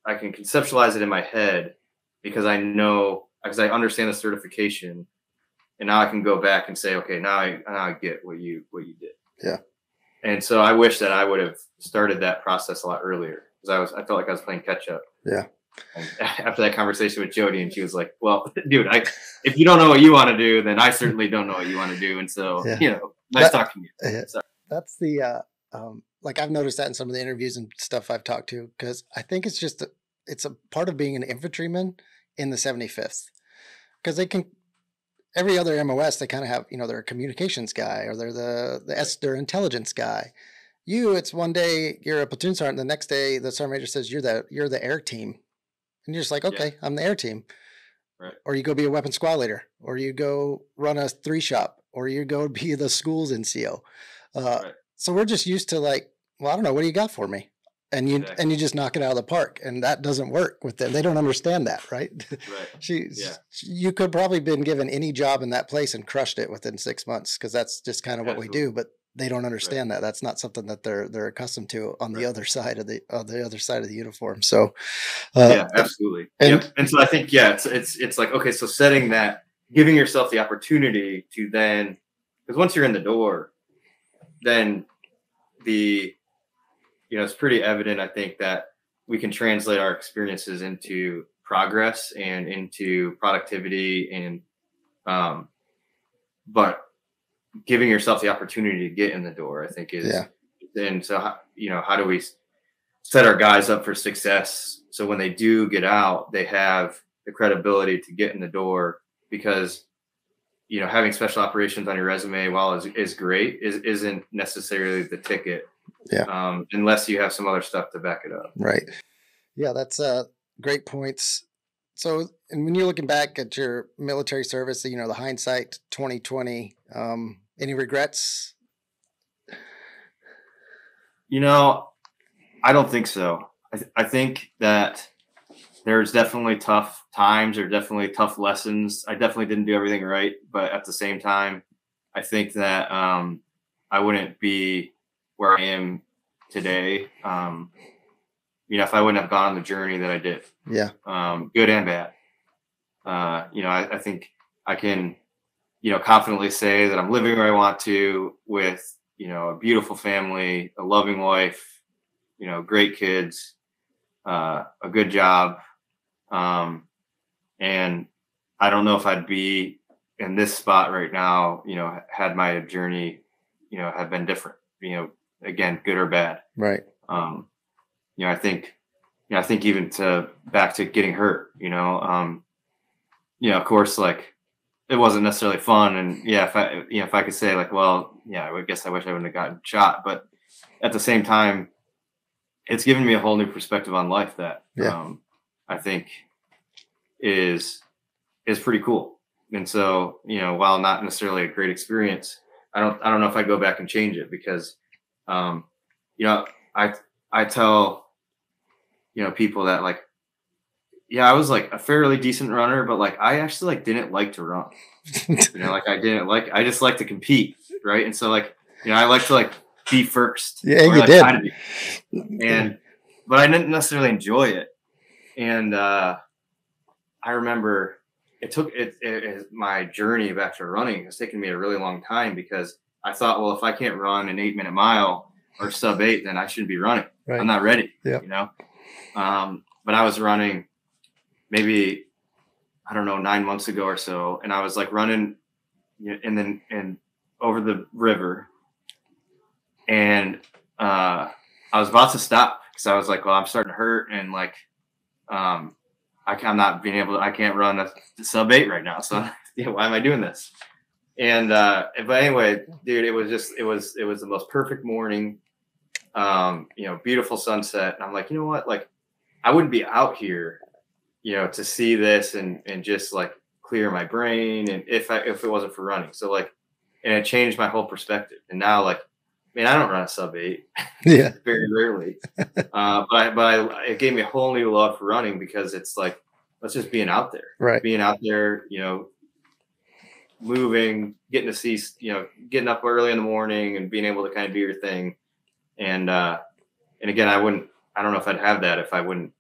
Speaker 1: conceptualize it in my head because I understand the certification, and now I can go back and say, okay, now I get what you did.
Speaker 2: Yeah.
Speaker 1: And so I wish that I would have started that process a lot earlier because I felt like I was playing catch up.
Speaker 2: Yeah.
Speaker 1: And after that conversation with Jody, and she was like, well, dude, if you don't know what you want to do, then I certainly don't know what you want to do. And so, nice talking to you.
Speaker 2: That's the, like I've noticed that in some of the interviews and stuff I've talked to, because I think it's just, it's a part of being an infantryman in the 75th, because every other MOS, they kind of have, they're a communications guy, or they're they're intelligence guy. It's one day you're a platoon sergeant, the next day the sergeant major says you're the air team. And you're just like, okay, yeah. I'm the air team.
Speaker 1: Right.
Speaker 2: Or you go be a weapons squad leader, or you go run a 3-shop, or you go be the schools NCO. Right. So we're just used to like, well, I don't know, what do you got for me? And you just knock it out of the park, and that doesn't work with them. They don't understand that, right?
Speaker 1: Right.
Speaker 2: You could probably been given any job in that place and crushed it within 6 months, because that's just kind of what we do. But they don't understand that. That's not something that they're accustomed to on the other side of the uniform. So,
Speaker 1: yeah, absolutely. And so I think, it's like, okay, so setting that, giving yourself the opportunity to then, because once you're in the door, then it's pretty evident, I think, that we can translate our experiences into progress and into productivity and, but giving yourself the opportunity to get in the door, I think and so, how do we set our guys up for success? So when they do get out, they have the credibility to get in the door, because, having special operations on your resume, while is great, isn't necessarily the ticket.
Speaker 2: Yeah.
Speaker 1: Unless you have some other stuff to back it up.
Speaker 2: Right. Yeah. That's great points. So, and when you're looking back at your military service, the hindsight 2020, any regrets?
Speaker 1: I don't think so. I think that there's definitely tough times, or definitely tough lessons. I definitely didn't do everything right, but at the same time, I think that I wouldn't be where I am today if I wouldn't have gone on the journey that I did,
Speaker 2: Yeah.
Speaker 1: Good and bad. I think I can, confidently say that I'm living where I want to with, a beautiful family, a loving wife, great kids, a good job. And I don't know if I'd be in this spot right now, had my journey, have been different, again, good or bad.
Speaker 2: Right.
Speaker 1: I think, even back to getting hurt, of course, like it wasn't necessarily fun. And yeah, if I could say like, well, yeah, I guess I wish I wouldn't have gotten shot, but at the same time, it's given me a whole new perspective on life that, I think is pretty cool. And so, while not necessarily a great experience, I don't know if I go back and change it because, I tell, people that like, yeah, I was like a fairly decent runner, but like, I actually like didn't like to run, I just like to compete. Right. And so like, I like to like be first.
Speaker 2: Yeah, you did.
Speaker 1: But I didn't necessarily enjoy it. And, I remember it took my journey back to running has taken me a really long time because I thought, well, if I can't run an 8-minute mile or sub 8, then I shouldn't be running. Right. I'm not ready.
Speaker 2: Yeah.
Speaker 1: But I was running maybe, I don't know, 9 months ago or so. And I was like running and over the river. And I was about to stop because I was like, well, I'm starting to hurt. And like, I'm not being able to, I can't run a sub 8 right now. So why am I doing this? And, but anyway, dude, it was the most perfect morning, beautiful sunset. And I'm like, you know what? Like I wouldn't be out here, to see this and just like clear my brain. And if it wasn't for running. So like, and it changed my whole perspective. And now like, I don't run a sub 8 very rarely. But it gave me a whole new love for running because it's like, let's just being out there,
Speaker 2: right?
Speaker 1: Being out there, moving, getting to see, getting up early in the morning and being able to kind of do your thing. And again, I don't know if I'd have that if I wouldn't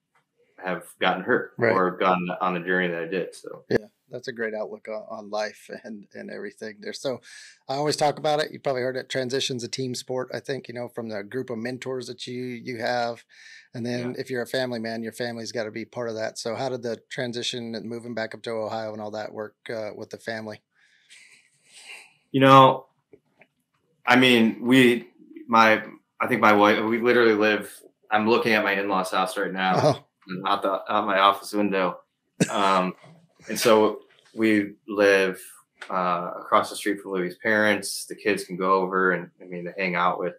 Speaker 1: have gotten hurt or gotten on the journey that I did. So,
Speaker 2: yeah. That's a great outlook on life and everything there. So I always talk about it. You probably heard it. Transition's a team sport, I think, from the group of mentors that you have. And then if you're a family man, your family's got to be part of that. So how did the transition and moving back up to Ohio and all that work with the family?
Speaker 1: I think my wife, we literally live, I'm looking at my in-laws house right now, out my office window. And so we live across the street from Louie's parents. The kids can go over and they hang out with.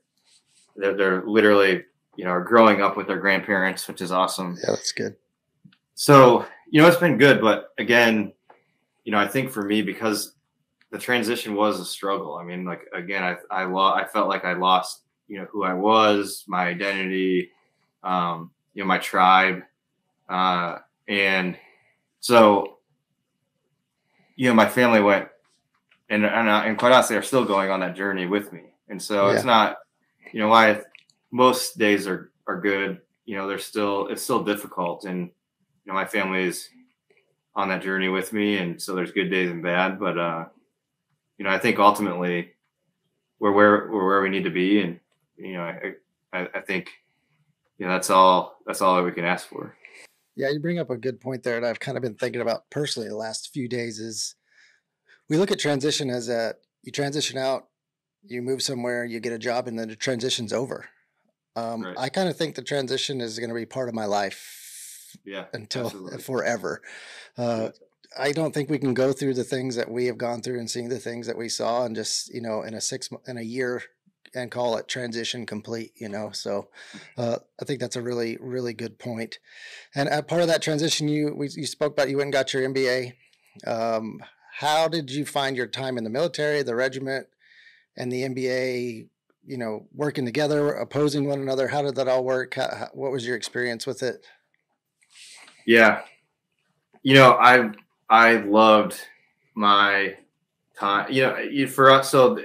Speaker 1: They're literally are growing up with their grandparents, which is awesome.
Speaker 2: Yeah, that's good.
Speaker 1: So it's been good, but again, I think for me because the transition was a struggle. I felt like I lost who I was, my identity, my tribe, and so. My family went and quite honestly are still going on that journey with me. And so it's not, why most days are good. It's still difficult. And, my family is on that journey with me. And so there's good days and bad, but, I think ultimately we're where we need to be. And, I think, that's all that we can ask for.
Speaker 2: Yeah, you bring up a good point there that I've kind of been thinking about personally the last few days is we look at transition as you transition out, you move somewhere, you get a job, and then the transition's over. Right. I kind of think the transition is going to be part of my life until forever. I don't think we can go through the things that we have gone through and seeing the things that we saw and just, in a year and call it transition complete, so I think that's a really, really good point. And part of that transition, you spoke about, you went and got your MBA. How did you find your time in the military, the regiment, and the MBA, working together, opposing one another? How did that all work? What was your experience with it?
Speaker 1: Yeah. I loved my time, for us. So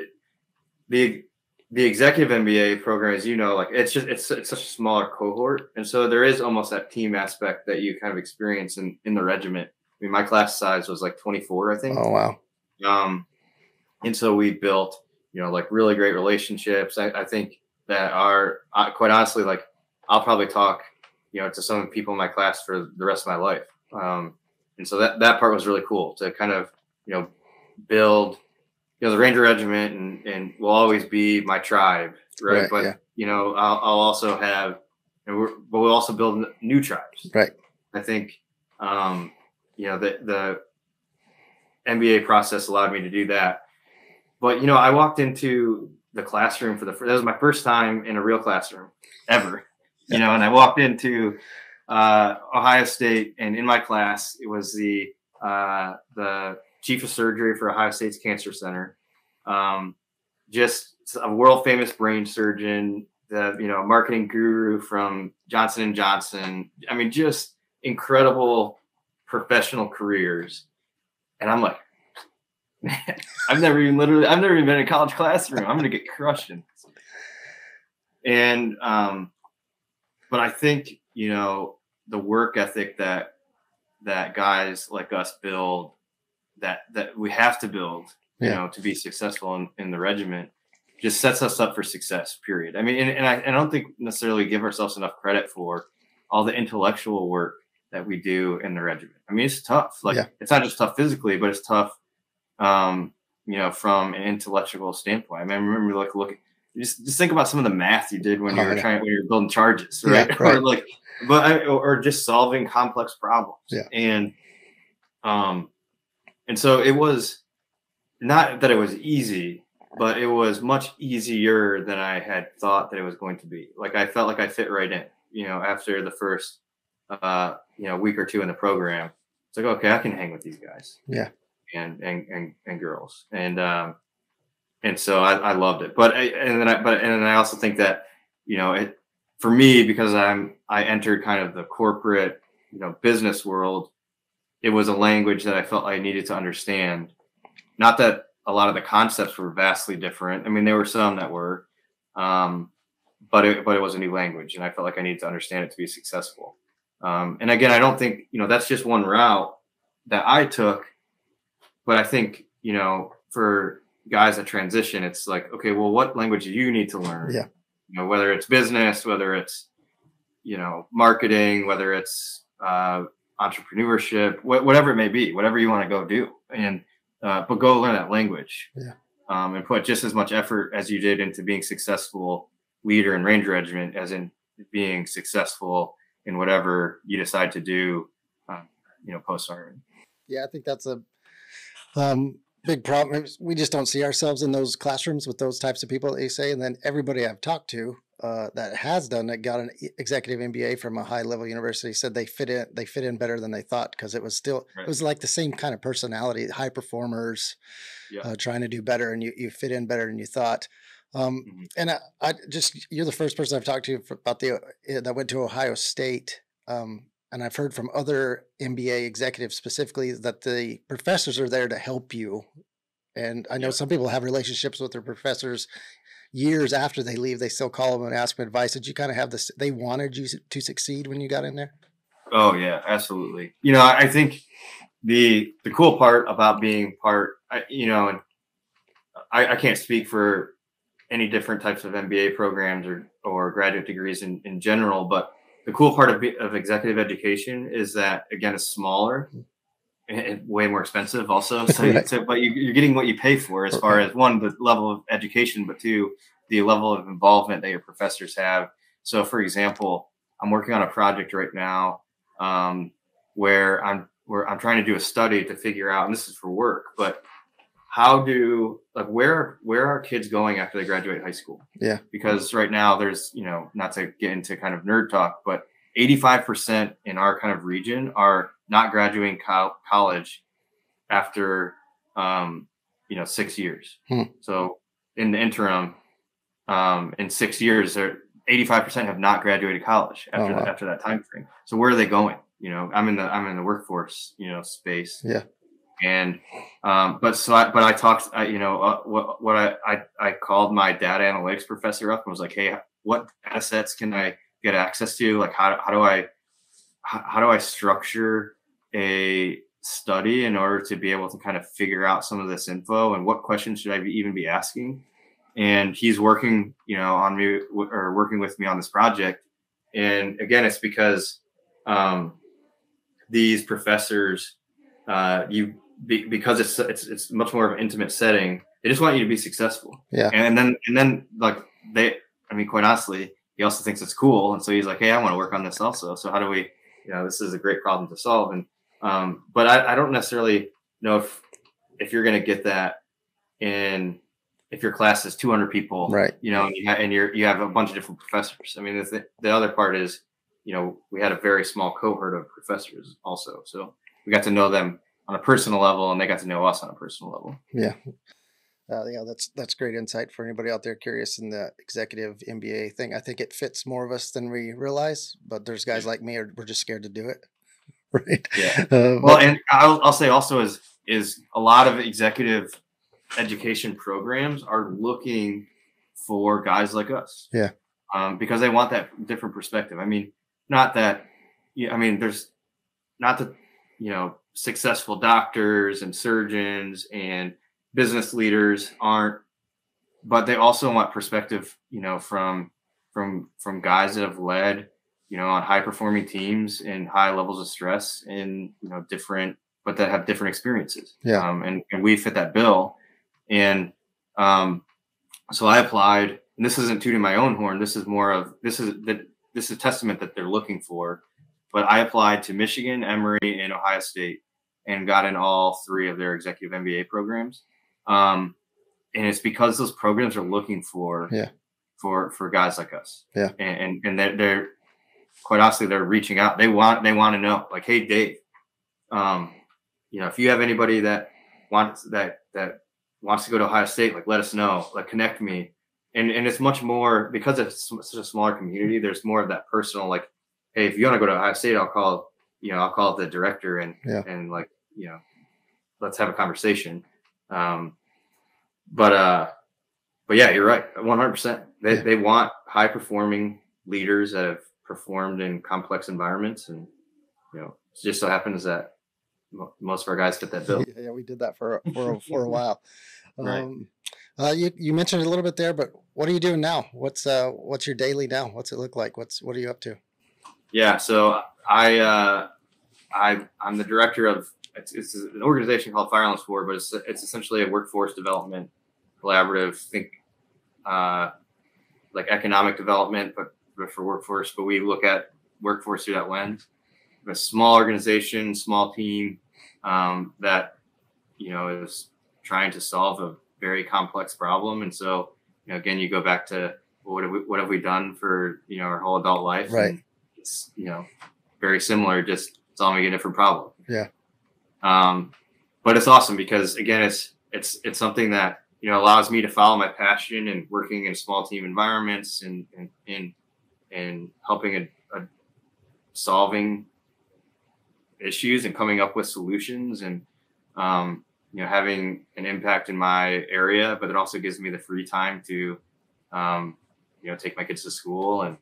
Speaker 1: the the executive MBA program, as you know, like it's such a smaller cohort, and so there is almost that team aspect that you kind of experience in the regiment. I mean, my class size was like 24, I think.
Speaker 2: Oh, wow.
Speaker 1: And so we built, like really great relationships. I think that are quite honestly, like I'll probably talk, to some people in my class for the rest of my life. And so that part was really cool to kind of, build, the Ranger Regiment and will always be my tribe, right? But I'll also have, but we'll also build new tribes.
Speaker 2: Right.
Speaker 1: I think, the MBA process allowed me to do that. But, I walked into the classroom that was my first time in a real classroom ever, and I walked into Ohio State, and in my class, it was the chief of surgery for Ohio State's Cancer Center, just a world famous brain surgeon, the, marketing guru from Johnson & Johnson. I mean, just incredible professional careers. And I'm like, man, I've never even been in a college classroom. I'm going to get crushed in this. And, but I think, the work ethic that guys like us build, that we have to build, to be successful in the regiment, just sets us up for success, period. I mean, and I don't think necessarily give ourselves enough credit for all the intellectual work that we do in the regiment. I mean, it's tough. It's not just tough physically, but it's tough, from an intellectual standpoint. I mean, I remember looking, just think about some of the math you did when you were when you were building charges, right? Yeah, right. or just solving complex problems.
Speaker 2: Yeah.
Speaker 1: And so it was not that it was easy, but it was much easier than I had thought that it was going to be. Like I felt like I fit right in, after the first, week or two in the program. It's like, okay, I can hang with these guys.
Speaker 2: Yeah.
Speaker 1: And girls. And so I loved it. But I also think that, for me, because I entered kind of the corporate, business world, it was a language that I felt I needed to understand. Not that a lot of the concepts were vastly different. I mean, there were some that were, but it was a new language, and I felt like I needed to understand it to be successful. And again, I don't think, that's just one route that I took, but I think, for guys that transition, it's like, okay, well, what language do you need to learn?
Speaker 2: Yeah.
Speaker 1: Whether it's business, whether it's, marketing, whether it's, entrepreneurship, whatever it may be, whatever you want to go do. And, but go learn that language.
Speaker 2: Yeah.
Speaker 1: And put just as much effort as you did into being successful leader in Ranger Regiment as in being successful in whatever you decide to do, post-Army.
Speaker 2: Yeah, I think that's a big problem. We just don't see ourselves in those classrooms with those types of people that you say. And then everybody I've talked to that has done it, got an executive MBA from a high level university, said they fit in better than they thought, because it was still, right. It was like the same kind of personality, high performers, trying to do better, and you fit in better than you thought. And I just, you're the first person I've talked to about that went to Ohio State. And I've heard from other MBA executives specifically that the professors are there to help you. And I know some people have relationships with their professors years after they leave. They still call them and ask them advice. Did you kind of have this? They wanted you to succeed when you got in there?
Speaker 1: Oh yeah, absolutely. I think the cool part about being part, and I can't speak for any different types of MBA programs or graduate degrees in general, but the cool part of executive education is that, again, it's smaller and way more expensive also. So, right. But you're getting what you pay for as far as, one, the level of education, but two, the level of involvement that your professors have. So, for example, I'm working on a project right now where I'm trying to do a study to figure out, and this is for work, but where are kids going after they graduate high school?
Speaker 2: Yeah.
Speaker 1: Because right now there's, not to get into kind of nerd talk, but 85% in our kind of region are not graduating college after, 6 years. So in the interim, in 6 years, 85% have not graduated college after that time frame. So where are they going? I'm in the workforce, space.
Speaker 2: Yeah.
Speaker 1: And but I talked, I called my data analytics professor up and was like, hey, what data sets can I get access to? Like, how do I structure a study in order to be able to kind of figure out some of this info, and what questions should I even be asking? And he's working, on me, or working with me on this project. And again, it's because these professors, because it's much more of an intimate setting, they just want you to be successful.
Speaker 2: Yeah.
Speaker 1: And then like quite honestly, he also thinks it's cool, and so he's like, hey, I want to work on this also. So how do we, this is a great problem to solve. And but I don't necessarily know if you're going to get that if your class is 200 people,
Speaker 2: right?
Speaker 1: And you have a bunch of different professors. I mean, the other part is, we had a very small cohort of professors also, so we got to know them on a personal level, and they got to know us on a personal level.
Speaker 2: Yeah. That's great insight for anybody out there curious in the executive MBA thing. I think it fits more of us than we realize, but there's guys like me, we're just scared to do it. Right.
Speaker 1: Yeah. And I'll say also is a lot of executive education programs are looking for guys like us.
Speaker 2: Yeah.
Speaker 1: Because they want that different perspective. I mean, there's not the, successful doctors and surgeons and business leaders aren't, but they also want perspective, from guys that have led, on high performing teams and high levels of stress and, but that have different experiences.
Speaker 2: Yeah.
Speaker 1: And we fit that bill. And so I applied, and this isn't tooting my own horn. This is a testament that they're looking for. But I applied to Michigan, Emory, and Ohio State, and got in all three of their executive MBA programs. And it's because those programs are looking for guys like us.
Speaker 2: Yeah.
Speaker 1: And they're quite honestly, they're reaching out. They want to know, like, hey, Dave, if you have anybody that wants to go to Ohio State, like, let us know, like, connect me. And it's much more, because it's such a smaller community, there's more of that personal, like, hey, if you want to go to Ohio State, I'll call the director and let's have a conversation. But yeah, you're right. 100%. They want high performing leaders that have performed in complex environments. And, it just so happens that most of our guys fit that bill.
Speaker 2: Yeah, we did that for a while.
Speaker 1: Right.
Speaker 2: You mentioned it a little bit there, but what are you doing now? What's your daily now? What's it look like? What are you up to?
Speaker 1: Yeah, so I'm the director of it's an organization called Fire Islands Forward, but it's essentially a workforce development collaborative. Think like economic development, but for workforce. But we look at workforce through that lens. A small organization, small team that is trying to solve a very complex problem. And so again, you go back to what have we done for our whole adult life,
Speaker 2: right?
Speaker 1: And it's very similar, just solving a different problem.
Speaker 2: Yeah.
Speaker 1: But it's awesome because again, it's something that allows me to follow my passion and working in small team environments and helping a solving issues and coming up with solutions and having an impact in my area. But it also gives me the free time to take my kids to school and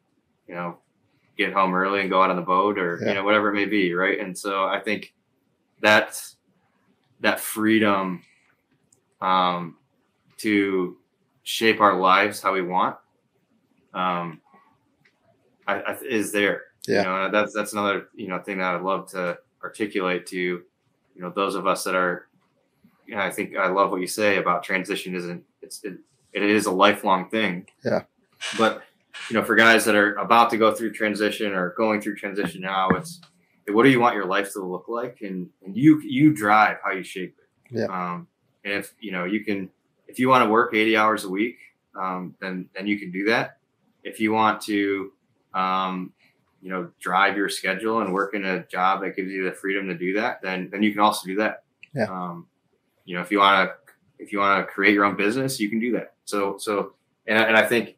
Speaker 1: get home early and go out on the boat or whatever it may be, right? And so I think that freedom to shape our lives how we want is there.
Speaker 2: Yeah.
Speaker 1: That's another thing that I'd love to articulate to those of us that are. I think I love what you say about transition. It is a lifelong thing.
Speaker 2: Yeah.
Speaker 1: But for guys that are about to go through transition or going through transition now, it's what do you want your life to look like, and you drive how you shape it.
Speaker 2: Yeah.
Speaker 1: And if if you want to work 80 hours a week, then you can do that. If you want to drive your schedule and work in a job that gives you the freedom to do that, then you can also do that.
Speaker 2: Yeah.
Speaker 1: If you want to create your own business, you can do that. So I think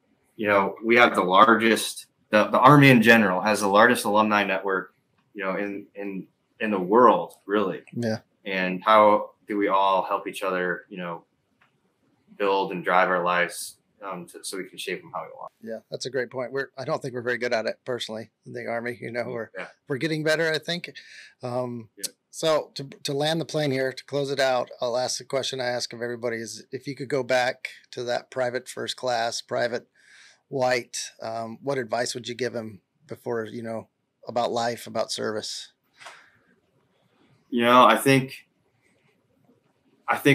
Speaker 1: we have the largest. The Army in general has the largest alumni network in the world, really.
Speaker 2: Yeah.
Speaker 1: And how do we all help each other, build and drive our lives so we can shape them how we want.
Speaker 2: Yeah, that's a great point. I don't think we're very good at it personally in the Army.
Speaker 1: Yeah.
Speaker 2: We're getting better, I think.
Speaker 1: Yeah.
Speaker 2: So to land the plane here, to close it out, I'll ask the question I ask of everybody is if you could go back to that private first class, Private White, what advice would you give him before, about life, about service?
Speaker 1: I think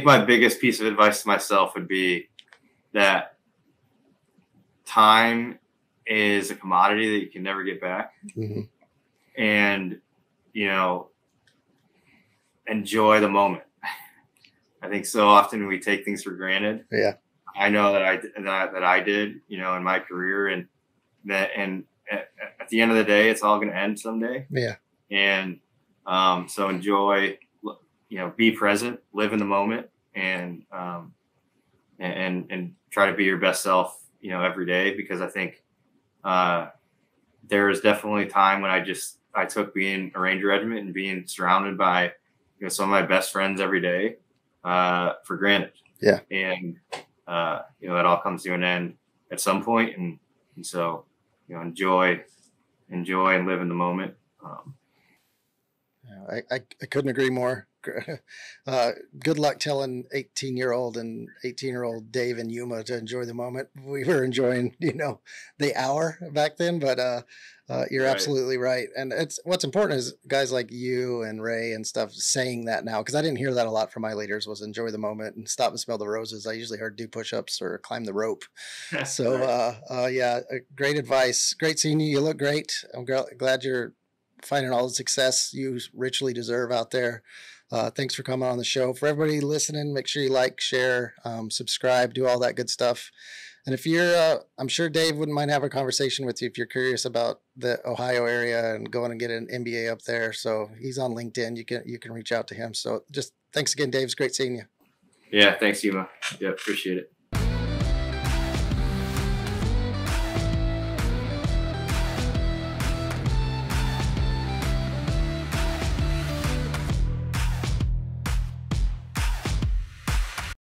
Speaker 1: my biggest piece of advice to myself would be that time is a commodity that you can never get back.
Speaker 2: Mm-hmm.
Speaker 1: And, enjoy the moment. I think so often we take things for granted.
Speaker 2: Yeah.
Speaker 1: I know that I did, in my career, and at the end of the day, it's all going to end someday.
Speaker 2: Yeah.
Speaker 1: And so enjoy, be present, live in the moment, and try to be your best self, every day, because I think there is definitely a time when I took being a Ranger Regiment and being surrounded by, some of my best friends every day for granted.
Speaker 2: Yeah.
Speaker 1: And, that all comes to an end at some point. And so, enjoy and live in the moment.
Speaker 2: I couldn't agree more. Good luck telling 18-year-old and 18-year-old Dave and Yuma to enjoy the moment. We were enjoying, the hour back then, but you're
Speaker 1: Right.
Speaker 2: Absolutely right. And what's important is guys like you and Ray and stuff saying that now, because I didn't hear that a lot from my leaders, was enjoy the moment and stop and smell the roses. I usually heard do push-ups or climb the rope. So
Speaker 1: Right.
Speaker 2: great advice. Great seeing you. You look great. I'm glad you're finding all the success you richly deserve out there. Thanks for coming on the show. For everybody listening, make sure you like, share, subscribe, do all that good stuff. And if you're, I'm sure Dave wouldn't mind having a conversation with you if you're curious about the Ohio area and going and get an MBA up there. So he's on LinkedIn. You can reach out to him. So just thanks again, Dave. It's great seeing you.
Speaker 1: Yeah. Thanks, Yuma. Yeah. Appreciate it.